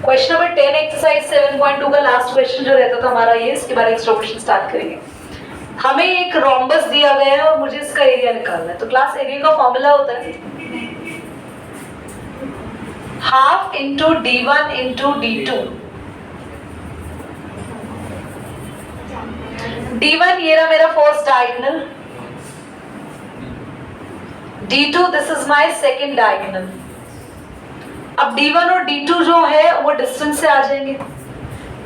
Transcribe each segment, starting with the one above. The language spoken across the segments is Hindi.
क्वेश्चन नंबर 10 एक्सरसाइज 7.2 का लास्ट क्वेश्चन जो रहता था हमारा ये, इसके बाद एक्स्ट्रा क्वेश्चन स्टार्ट करेंगे। हमें एक रोम्बस दिया गया है और मुझे इसका एरिया निकालना है। तो क्लास एरिया का फॉर्मूला होता है half into d1 into d2। d1 ये रहा मेरा first diagonal, d2 this is my second diagonal. अब d1 और d2 जो है वो डिस्टेंस से आ जाएंगे।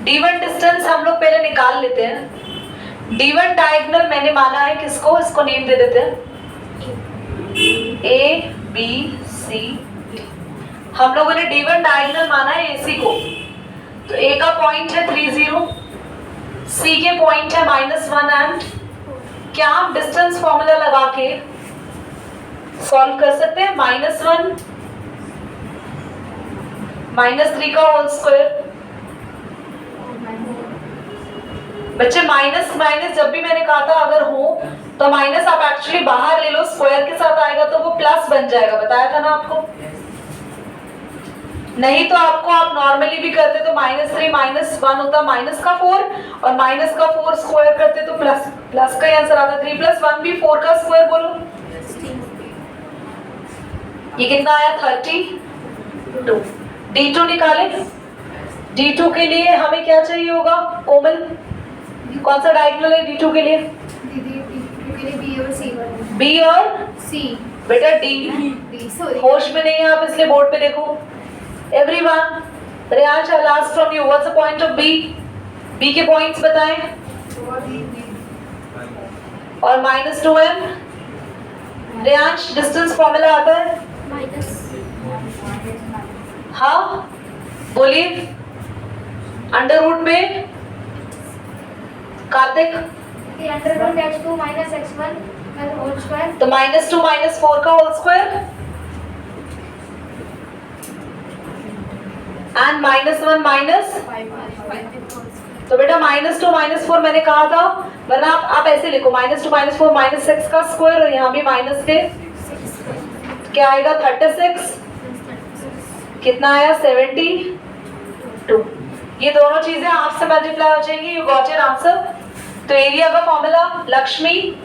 d1 डिस्टेंस हम लोग पहले निकाल लेते हैं। d1 डायगोनल मैंने माना है किसको, इसको नेम दे देते हैं a b c d। हम लोगों ने d1 डायगोनल माना है ac को, तो a का पॉइंट है 30, c के पॉइंट है -1 एंड क्या हम डिस्टेंस फॉर्मूला लगा के सॉल्व कर सकते हैं? -1 -3 का होल स्क्वायर। बच्चे माइनस माइनस जब भी मैंने कहा था अगर हो तो माइनस आप एक्चुअली बाहर ले लो, स्क्वायर के साथ आएगा तो वो प्लस बन जाएगा, बताया था ना आपको। नहीं तो आपको आप नॉर्मली भी करते तो -3 -1 होता माइनस का 4 और माइनस का 4 स्क्वायर करते तो प्लस का आंसर आता। 3 + 1 भी 4 का स्क्वायर बोलो, ये कितना आया 32। d2 निकाले। d2 के लिए हमें क्या चाहिए होगा कोमल, कौन सा डायगोनल है d2 के लिए? b और c। बेटा d होश में नहीं है आप, इसलिए बोर्ड पे देखो। Everyone, Riyansh I last from you, what's the point of b? b के पॉइंट्स बताएं। और -2m। रियांश डिस्टेंस फॉर्मूला आता है? हाँ बोलिए। अंडर रूट में कार्तिक x2 - x1 का होल स्क्वायर, तो -2 -4 का होल स्क्वायर एंड -1 माइनस। तो बेटा -2 -4 मैंने कहा था, वरना आप ऐसे लिखो -2 -4 -6 का स्क्वायर और यहाँ भी माइनस के क्या आएगा 36। कितना आया 72। ये दोनों चीजें आपसे मल्टीप्लाई हो जाएंगी, यू गॉट योर आंसर। तो एरिया का फॉर्मूला लक्ष्मी,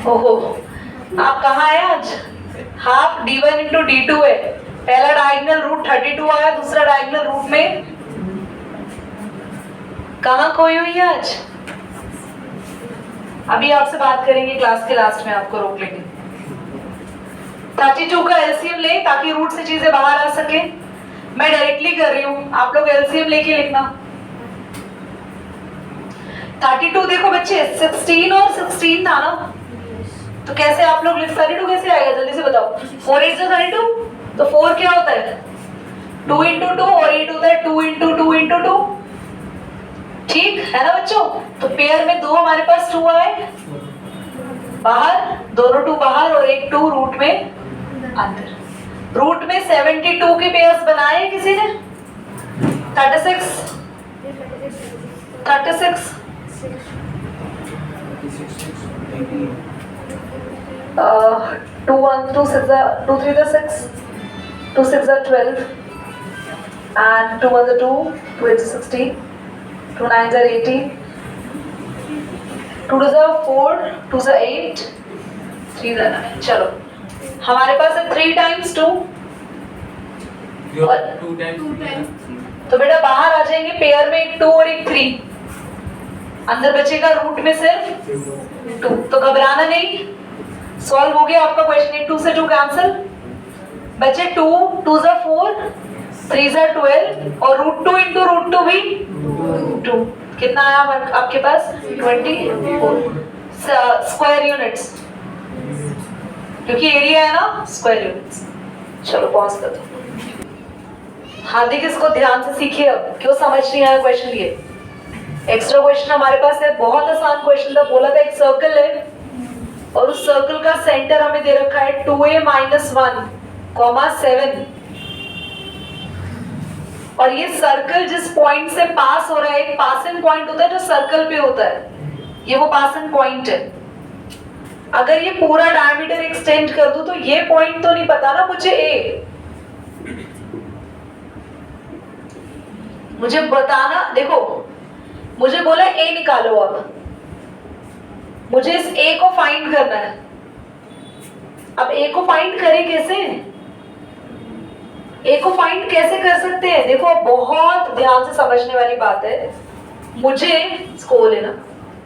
ओहो आप कहाँ है आज? हाफ d1 इंटू d2 है। पहला डायगोनल रूट 32 आया, दूसरा डायगोनल रूट में कहाँ खोई हुई है आज? अभी आपसे बात करेंगे क्लास के लास्ट में, आपको रोक लेंगे। 32 का एलसीएम ले ताकि रूट से चीजें बाहर आ सके। मैं डायरेक्टली कर रही हूँ, आप लोग एलसीएम लेके लिखना। 32 देखो बच्चे 16 और 16 था ना, तो कैसे आप लोग लिख 32 कैसे आएगा जल्दी से बताओ। 4 8 32, तो 4 क्या होता है 2 × 2 और 8 होता है 2 × 2 × 2। ठीक है ना बच्चों? तो पेयर में 2 हमारे पास 2 आए बाहर, दोनों 2 बाहर और एक 2 रूट में अंदर। रूट में 72 के पेयर्स बनाए किसी ने? 36 2 1 2 6 2 3 6 2 6 12 and 2 1 2 2 8 16 2 9 18 2 4 2 8 3 9। चलो हमारे पास है 3 × 2 और 2 times। तो बेटा बाहर आ जाएंगे पेयर में एक 2 और एक 3, अंदर बचेगा रूट में सिर्फ 2। तो घबराना नहीं, सॉल्व हो गया आपका क्वेश्चन। 1 2 से 2 कैंसिल, बचे 2 2 4 3 12 और √2 × √2 भी 2। कितना आया आपके पास 24 स्क्वायर यूनिट्स, क्योंकि एरिया है ना स्क्वायर यूनिट्स। चलो पॉज कर दो। हार्दिक इसको ध्यान से सीखिए। अब क्यों समझ नहीं आया क्वेश्चन? ये एक्स्ट्रा क्वेश्चन हमारे पास है, बहुत आसान क्वेश्चन था। बोला था एक सर्कल है और उस सर्कल का सेंटर हमें दे रखा है 2a - 1, 7 और ये सर्कल जिस पॉइंट से पास हो रहा है, एक पासिंग पॉइंट होता है जो सर्कल पे होता है, ये वो पासिंग पॉइंट है। अगर ये पूरा डायमीटर एक्सटेंड कर दूं तो ये पॉइंट तो नहीं पता ना मुझे ए, मुझे बताना, देखो मुझे बोला ए निकालो, अब मुझे इस ए को फाइंड करना है। अब ए को फाइंड करें कैसे? ए को फाइंड कैसे कर सकते हैं? देखो बहुत ध्यान से समझने वाली बात है। मुझे इसको लेना,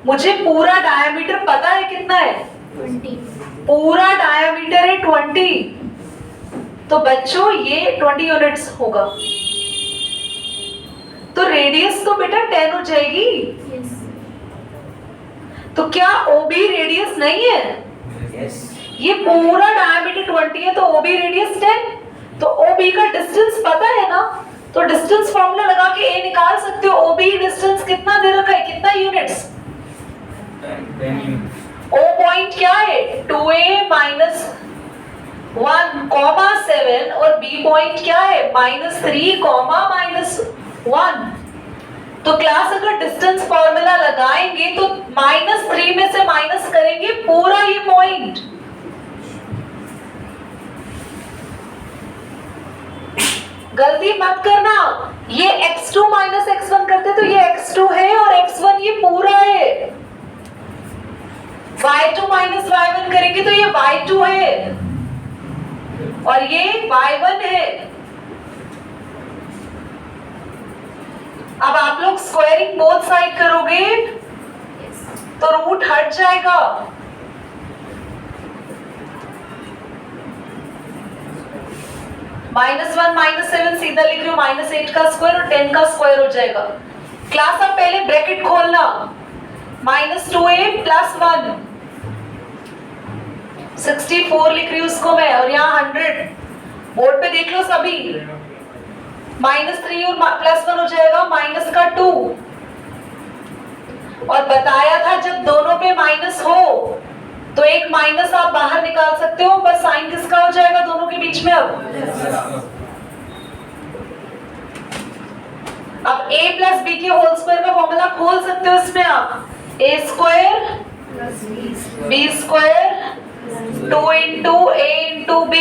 मुझे पूरा डायमीटर पता है कितना है? 20। पूरा डायमीटर है 20। तो बच्चों ये 20 यूनिट्स होगा, तो रेडियस तो बेटा 10 हो जाएगी। Yes. तो क्या ओबी रेडियस नहीं है? ये पूरा डायमीटर 20 है, तो ओबी रेडियस 10। तो ओबी का डिस्टेंस पता है ना, तो डिस्टेंस फॉर्मूला लगा के ए निकाल सकते हो। ओबी डिस्टेंस कितना दे रखा है, कितना यूनिट्स? ओ पॉइंट क्या है? 2a माइनस 1,7 और बी पॉइंट क्या है? -3, -1। तो क्लास अगर डिस्टेंस फॉर्मूला लगाएंगे तो -3 में से माइनस करेंगे पूरा ये पॉइंट। गलती मत करना, ये x2 माइनस x1 करते तो ये x2 है और x1 ये पूरा है। y2 माइनस y1 करेंगे तो ये y2 है और ये y1 है। अब आप लोग स्क्वायरिंग बोथ साइड करोगे तो रूट हट जाएगा। -1 -7 सीधा लिख रही हूँ, -8 का स्क्वायर और 10 का स्क्वायर हो जाएगा। क्लास अब पहले ब्रैकेट खोलना, -2a + 1, 64 लिख रही हूँ उसको मैं, और यहाँ 100 बोर्ड पे देख लो सभी। -3 और +1 हो जाएगा -2। और बताया था जब दोनों पे माइनस हो तो एक माइनस आप बाहर निकाल सकते हो, बस साइन किसका हो जाएगा दोनों के बीच में? अब a + b के होल स्क्वायर का फॉर्मूला खोल सकते हो इसमें आप। a² b² 2 × a × b,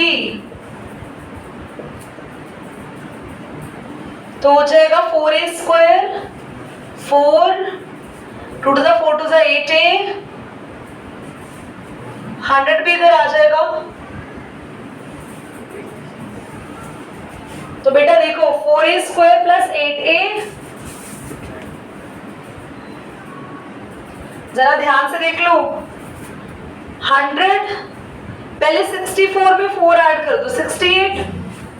तो हो जाएगा 4a², 4 2 to the 4 to the 8a, 100 भी इधर आ जाएगा। तो बेटा देखो 4a² + 8a, जरा ध्यान से देख लो। 100 पहले 64 में 4 ऐड कर दो, 68।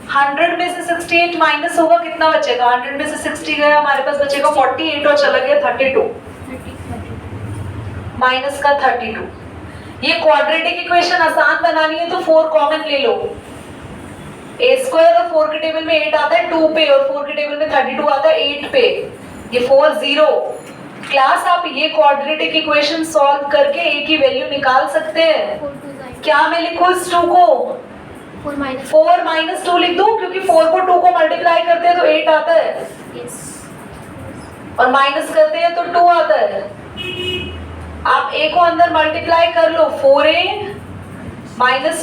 100 में से 68 माइनस होगा, कितना बचेगा? 100 में से 60 गया, हमारे पास बचेगा 48 और चला गया 32, माइनस का 32। ये क्वाड्रेटिक इक्वेशन आसान बनानी है तो 4 कॉमन ले लो। a² और 4 के टेबल में 8 आता है 2 पे, और 4 के टेबल में 32 आता है 8 पे, ये 4 0। क्लास आप ये क्वाड्रेटिक इक्वेशन सॉल्व करके a की वैल्यू निकाल सकते हैं। क्या मैं लिखूं इस 2 को? 4 - 2 लिख दूं, क्योंकि 4 को 2 को मल्टीप्लाई करते हैं तो 8 आता है, और माइनस करते हैं तो 2 आता है। आप a को अंदर मल्टीप्लाई कर लो, 4a -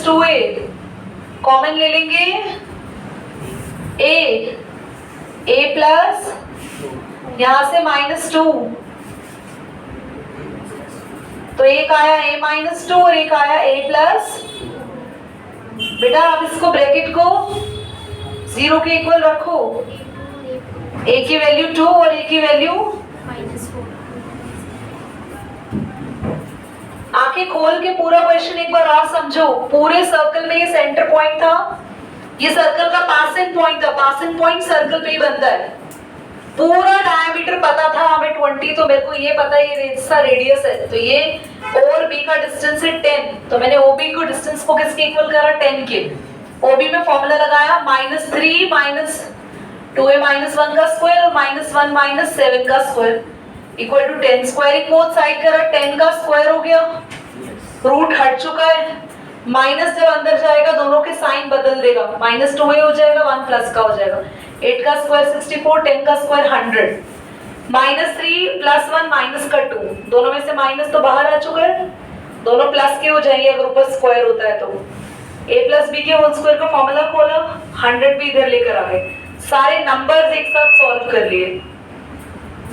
2a कॉमन ले लेंगे, a प्लस यहां से -2, तो एक आया a - 2 और एक आया a प्लस। बेटा आप इसको ब्रैकेट को 0 के इक्वल रखो, a की वैल्यू 2 और a की वैल्यू -4। आंखें खोल के पूरा क्वेश्चन एक बार और समझो। पूरे सर्कल में ये सेंटर पॉइंट था, ये सर्कल का पासिंग पॉइंट था, पासिंग पॉइंट सर्कल पे ही बनता है। पूरा डायमीटर पता था हमें 20, तो मेरे को ये पता है ये इसका रेडियस है, तो ये और बी का डिस्टेंस है 10, तो मैंने ओबी को डिस्टेंस को किसके इक्वल करा? 10 के। ओबी में फॉर्मूला लगाया -3 - 2a - 1 का स्क्वायर और -1 - 7 का square equal to 10। Squaring both side करा, 10 का स्क्वायर हो गया, रूट हट चुका है। माइनस जब अंदर जाएगा दोनों के साइन बदल देगा, -2a हो जाएगा, 1 प्लस का हो जाएगा। 8 का स्क्वायर 64, 10 का स्क्वायर 100, -3 + 1 माइनस का 2, दोनों में से माइनस तो बाहर आ चुका है, दोनों प्लस के हो जाएंगे अगर ऊपर स्क्वायर होता है तो। a + b के होल स्क्वायर का फॉर्मूला खोला, 100 भी इधर लेकर आ गए, सारे नंबर्स एक साथ सॉल्व कर लिए,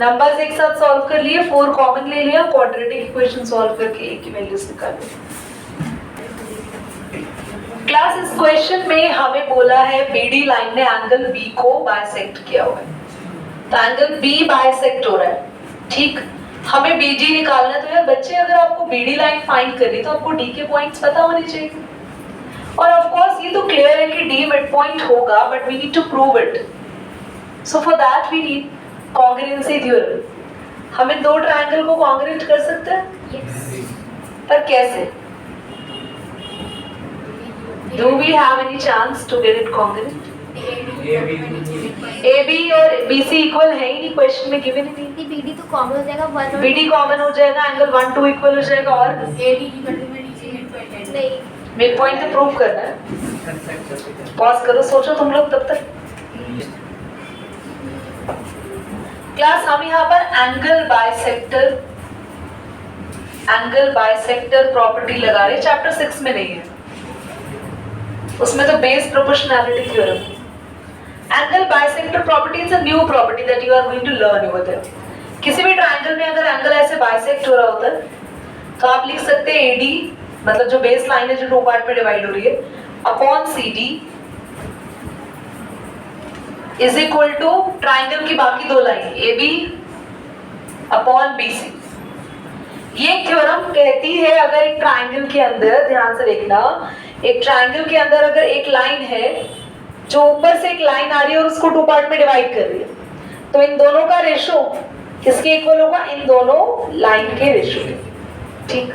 नंबर्स एक साथ सॉल्व कर लिए, 4 कॉमन ले लिया, क्वाड्रेटिक इक्वेशन सॉल्व करके ए की वैल्यूज निकाली। क्लास इस क्वेश्चन में हमें बोला है बीडी लाइन ने एंगल बी को बाइसेक्ट किया हुआ है, तो एंगल बी बाइसेक्ट हो रहा है, ठीक। हमें बीडी निकालना है, तो यार बच्चे अगर आपको बीडी लाइन फाइंड करनी तो आपको डी के पॉइंट्स पता होने चाहिए, और ऑफ कोर्स ये तो क्लियर है कि डी मिड पॉइंट होगा, but we need to prove it. So for that we need congruency theorem. हमें दो ट्रायंगल को कॉन्ग्रुएंट कर सकते हैं? Yes. पर कैसे? Do we have any chance to get it congruent? AB और BC इक्वल है ही नहीं, क्वेश्चन में गिवन ही नहीं। BD तो कॉमन हो जाएगा, 1 और BD कॉमन हो जाएगा, एंगल 1 2 इक्वल हो जाएगा, और नहीं मिड पॉइंट तो प्रूव करना है। पॉज करो, सोचो तुम लोग तब तक। क्लास हम यहाँ पर एंगल बाइसेक्टर प्रॉपर्टी लगा रहे, चैप्टर 6 में नहीं है, उसमें तो base proportionality theorem. Angle bisector property is a new property that you are going to learn over there. किसी भी ट्रायंगल में अगर एंगल ऐसे बाइसेक्ट हो रहा होता है तो आप लिख सकते हैं AD, मतलब जो बेस लाइन है जो दो पार्ट में डिवाइड हो रही है, upon CD is equal to triangle की बाकी दो लाइन AB अपॉन BC। ये थ्योरम कहती है अगर एक ट्रायंगल के अंदर, ध्यान से देखना, एक ट्रायंगल के अंदर अगर एक लाइन है जो ऊपर से एक लाइन आ रही है और उसको टू पार्ट में डिवाइड कर रही है, तो इन दोनों का रेशो किसके इक्वल होगा? इन दोनों लाइन के रेशो के, ठीक।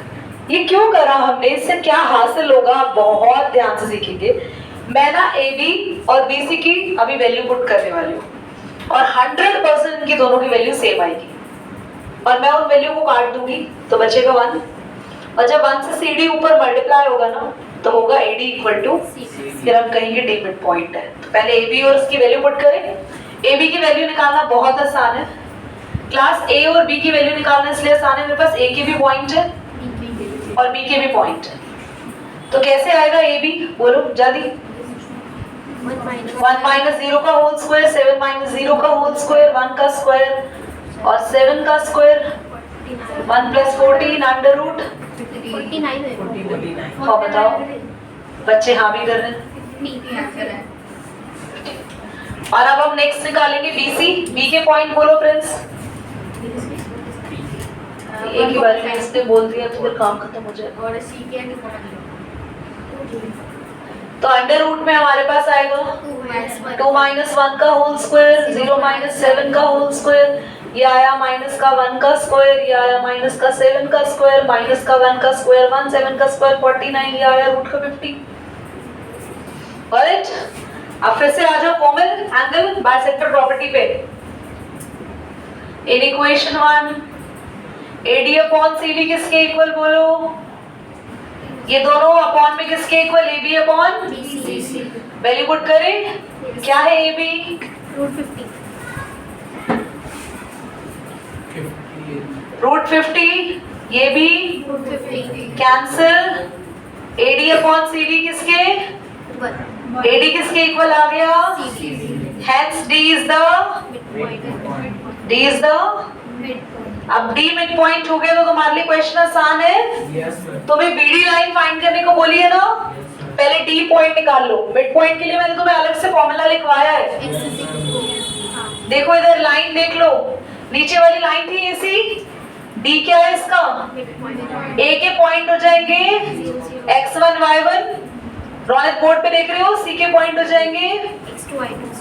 ये क्यों करा हमने, इससे क्या हासिल होगा आप बहुत ध्यान से सीखेंगे। मैं ना AB और BC की अभी वैल्यू पुट करने वाली हूँ और 100% इनकी दोनों की वैल्यू सेम आएगी, और मैं उन वैल्यू को काट दूंगी तो बचेगा 1, और जब 1 से CD ऊपर मल्टीप्लाई होगा ना तो होगा AD इक्वल टू, फिर हम कहेंगे D मिड पॉइंट है। तो पहले AB और उसकी वैल्यू पुट करें। AB की वैल्यू निकालना बहुत आसान है, क्लास A और B की वैल्यू निकालना इसलिए आसान है, मेरे पास A के भी पॉइंट है और B के भी पॉइंट है। तो कैसे आएगा AB, बोलो जल्दी। 1 माइनस 0 का होल स्क्वायर, 7 माइनस 0 का होल स्क्वायर, 1 का स्क्वायर और 7 का स्क्वायर, 1 प्लस 14 अंडर रूट 49। हाँ बताओ, बच्चे हाँ भी कर रहे हैं। और अब हम नेक्स्ट निकालेंगे BC। B के पॉइंट बोलो प्रिंस। एक ही बार में इसने बोल दिया तो फिर काम खत्म हो जाएगा। और C के तो अंडर रूट में हमारे पास आएगा 2 माइनस 1 का होल स्क्वायर, 0 माइनस 7 का होल स्क्वायर, ये आया माइनस का 1 का स्क्वायर, ये आया माइनस का 7 का स्क्वायर, माइनस का 1 का स्क्वायर 1, 7 का स्क्वायर 49, ये आया रूट का 50। ऑलराइट, अब फिर से आ जाओ कॉमन एंगल बाइसेक्टर प्रॉपर्टी पे। In equation 1 AD upon CD किसके इक्वल बोलो? ये दोनों अपॉन में किसके equal? AB upon BC। Value put करें, क्या है AB? रूट 50, ये भी कैंसिल। AD अपॉन CD किसके? AD किसके इक्वल आ गया? Hence D is the अब D मिड पॉइंट हो गया तो तुम्हारे लिए क्वेश्चन आसान है। तुम्हें BD लाइन फाइंड करने को बोली है ना, पहले D पॉइंट निकाल लो। मिड पॉइंट के लिए मैंने तुम्हें अलग से फॉर्मूला लिखवाया है, देखो इधर लाइन देख लो, नीचे वाली लाइन थी AC, D क्या है इसका? A के पॉइंट हो जाएंगे x1 y1, रॉनेट बोर्ड पे देख रहे हो, C के पॉइंट हो जाएंगे x2 y2।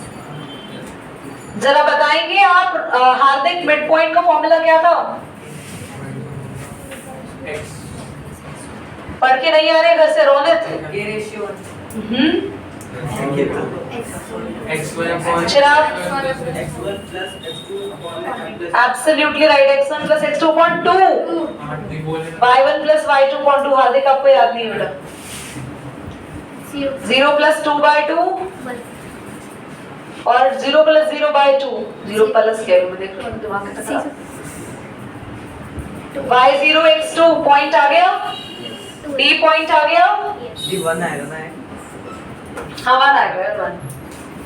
जरा बताएंगे आप हार्दिक, मिड पॉइंट का फॉर्मूला क्या था? पढ़ के नहीं आ रहे घर से Ronit? Chirag absolutely right, x1 plus x2 upon 2, y1 plus y2 upon 2। हार्दिक आपको याद नहीं बेटा? 0 plus 2 by 2 और 0 plus 0 by 2, 0 प्लस कह रही हूँ, देख लो दिमाग कितना खराब। y0 x2 पॉइंट आ गया, D पॉइंट आ गया, D 1 आएगा ना? हाँ 1 आएगा यार 1।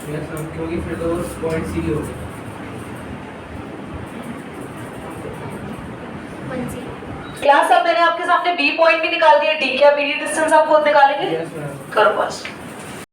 यस मैम, क्योंकि फिर तो पॉइंट सी ही होगा। 1C। क्लास अब मैंने आपके सामने बी पॉइंट भी निकाल दिया, डी क्या पीरियड डिस्टेंस आप खुद निकालेंगे? Yes ma'am. करो बस।